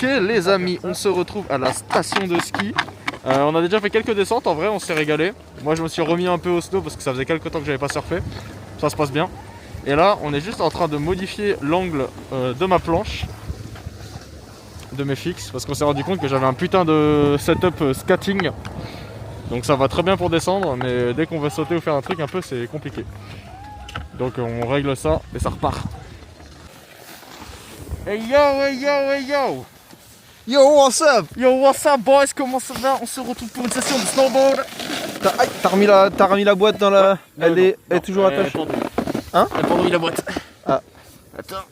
les amis, on se retrouve à la station de ski. On a déjà fait quelques descentes, en vrai on s'est régalé. Moi je me suis remis un peu au snow parce que ça faisait quelques temps que j'avais pas surfé. Ça se passe bien. Et là on est juste en train de modifier l'angle de ma planche, de mes fixes, parce qu'on s'est rendu compte que j'avais un putain de setup skating. Donc ça va très bien pour descendre, mais dès qu'on veut sauter ou faire un truc un peu c'est compliqué. Donc on règle ça et ça repart. Hey yo, hey yo, hey yo! Yo, what's up? Yo, what's up boys? Comment ça va? On se retrouve pour une session de snowboard. T'as remis la boîte dans la... Elle est toujours attachée. Hein? Elle a pas remis la boîte. Ah. Attends.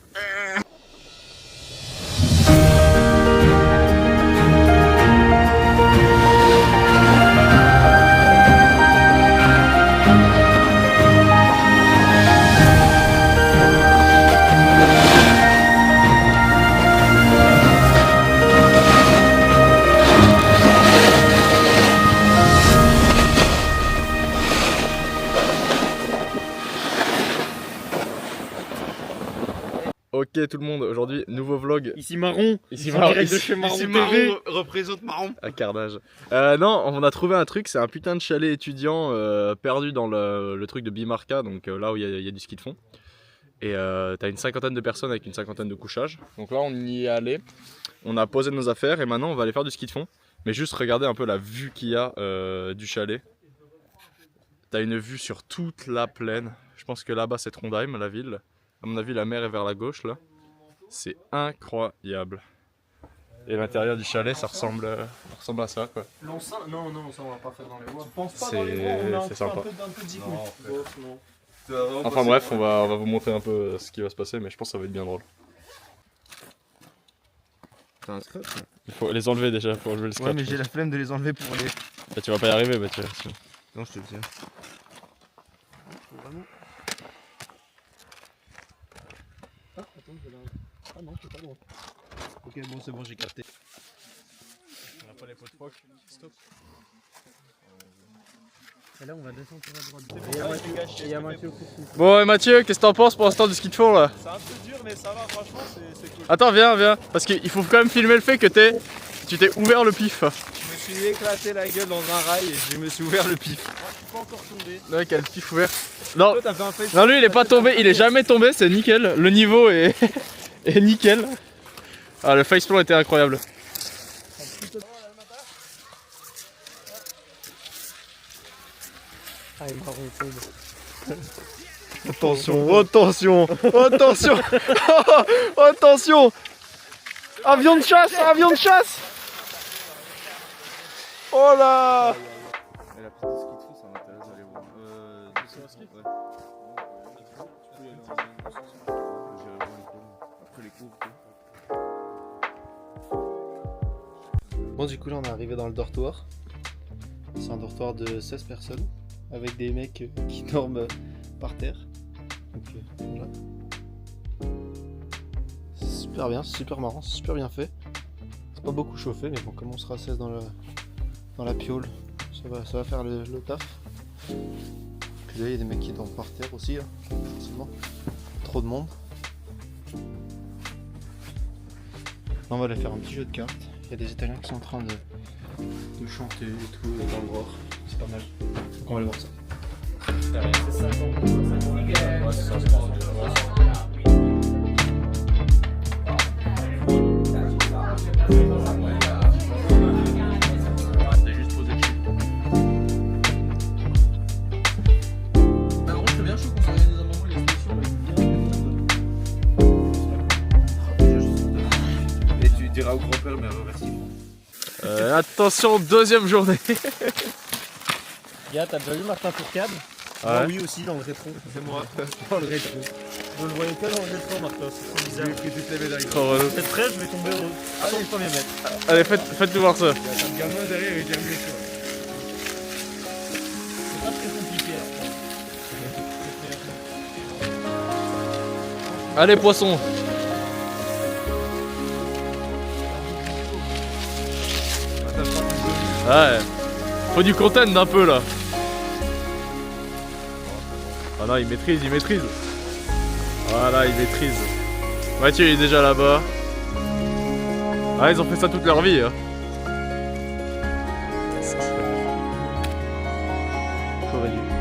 Ok tout le monde, aujourd'hui nouveau vlog. Ici Marron, Ici Marron, de chez Marron ici TV. Marron représente Marron. À Carnage. Non, on a trouvé un truc, c'est un putain de chalet étudiant perdu dans le truc de Bimarca, donc là où il y a du ski de fond. Et t'as une cinquantaine de personnes avec une cinquantaine de couchages. Donc là on y est allé, on a posé nos affaires et maintenant on va aller faire du ski de fond. Mais juste regardez un peu la vue qu'il y a du chalet. T'as une vue sur toute la plaine. Je pense que là-bas c'est Trondheim, la ville. À mon avis la mer est vers la gauche là. C'est incroyable. Et l'intérieur du chalet ça ressemble à ça quoi. Non, ça on va pas faire dans les bois. Je pense pas C'est- dans les bois, on a c'est sympa. un peu de zigouille. Enfin bref, on va vous montrer un peu ce qui va se passer, mais je pense que ça va être bien drôle. T'as un scratch? Il faut les enlever déjà, faut enlever le scratch. Ouais, mais j'ai la flemme de les enlever pour les... Bah, tu vas pas y arriver, bah tu vois. Non, je te le tiens. Ah, attends, je vais là. Ah non, c'est pas loin. Ok, bon, c'est bon, j'ai capté. On a pas les pots de phoque, stop. Et là, on va descendre sur la droite. Il y a Mathieu aussi. Bon, et Mathieu, qu'est-ce que t'en penses pour l'instant du ski de fond là? C'est un peu dur, mais ça va, franchement, c'est cool. Attends, viens, parce qu'il faut quand même filmer le fait que tu t'es ouvert le pif. Je me suis éclaté la gueule dans un rail et je me suis ouvert le pif. Moi, je suis pas encore tombé. Ouais, quel pif ouvert. Non, Toi, t'as fait un face. non, lui il est pas tombé, il est jamais tombé, c'est nickel. Le niveau est, est nickel. Ah, le faceplant était incroyable. Ah, il Marron tombe. Attention, attention, attention. Attention. Avion de chasse, avion de chasse. Oh là. Et la piste de ski de fond, ça m'intéresse d'aller voir. De ski ouais. Après les cours. Bon, du coup, là, on est arrivé dans le dortoir. C'est un dortoir de 16 personnes avec des mecs qui dorment par terre. Donc, voilà. C'est super bien, c'est super marrant, c'est super bien fait. C'est pas beaucoup chauffé, mais bon, comme on sera 16 dans la piole, ça va faire le taf. Puis là, il y a des mecs qui dorment par terre aussi, là, forcément. Trop de monde. On va aller faire un petit jeu de cartes. Il y a des Italiens qui sont en train de chanter et tout dans le bord. C'est pas mal. Donc on va aller voir ça. Et tu diras au grand-père, mais remercie. Attention, deuxième journée. Gars, t'as déjà vu Martin Fourcade? Ouais. Oui, aussi, dans le rétro. C'est moi. Dans le rétro. Je le voyais que dans le rétro, Martin. C'est trop bizarre. J'ai pris toutes les médailles. Trop relou. Cette près, je vais tomber au 1er mètre. Allez, faites-nous voir ça. T'as le gamin derrière, il vient mieux que toi. C'est pas très compliqué. Allez, poisson. Ouais. Faut du content d'un peu là. Ah non, il maîtrise. Voilà, il maîtrise. Mathieu il est déjà là-bas. Ah, ils ont fait ça toute leur vie. Hein. J'aurais dû.